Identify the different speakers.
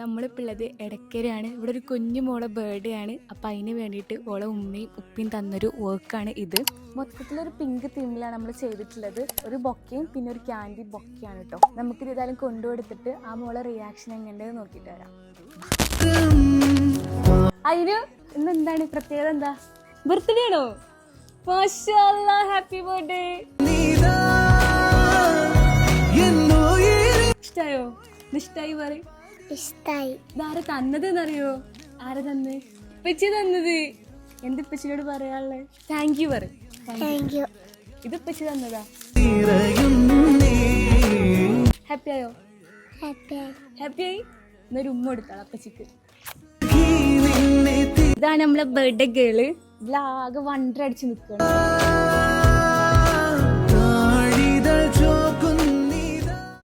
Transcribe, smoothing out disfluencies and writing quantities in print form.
Speaker 1: നമ്മളിപ്പോൾ ഉള്ളത് എടക്കരയാണ്. ഇവിടെ ഒരു കുഞ്ഞു മോളെ ബർത്ത്ഡേ ആണ്. അപ്പം അതിന് വേണ്ടിയിട്ട് ഓളെ ഉമ്മയും ഉപ്പയും തന്നൊരു വർക്കാണ് ഇത്. മൊത്തത്തിലൊരു പിങ്ക് തീമിലാണ് നമ്മൾ ചെയ്തിട്ടുള്ളത്. ഒരു ബൊക്കയും പിന്നെ ഒരു ക്യാൻഡി ബൊക്കയാണ് കേട്ടോ. നമുക്കിത് ഏതായാലും കൊണ്ടുകൊടുത്തിട്ട് ആ മോളെ റിയാക്ഷൻ എങ്ങനെയുണ്ടെന്ന് നോക്കിയിട്ട് വരാം. അതിന് ഇന്ന് എന്താണ് പ്രത്യേകത? എന്താ ബർത്ത്ഡേ ആണോ? മാഷാഅല്ലാ, ഹാപ്പി ബർത്ത്ഡേ. ഇഷ്ടായോ? ഇഷ്ടായി പറയും.
Speaker 2: ഇഷ്ടായി.
Speaker 1: ഇതാര തന്നത് എന്നറിയോ? ആര തന്ന്? ഇപ്പച്ചി തന്നത്. എന്ത് ഇപ്പച്ചിനോട് പറയാനുള്ളത്? താങ്ക് യു പറയും.
Speaker 2: Thank you.
Speaker 1: ഇത് ഇപ്പച്ചി തന്നതാ. ഹാപ്പി ആയോ? ഹാപ്പി ആയി. എന്നൊരു ഉമ്മ കൊടുത്താളാ അപ്പച്ചിക്ക്. ഇതാണ് നമ്മളെ ബർത്ത്ഡേ ഗേള്. ഇതിലാകെ വണ്ടർ അടിച്ച് നിൽക്കണം.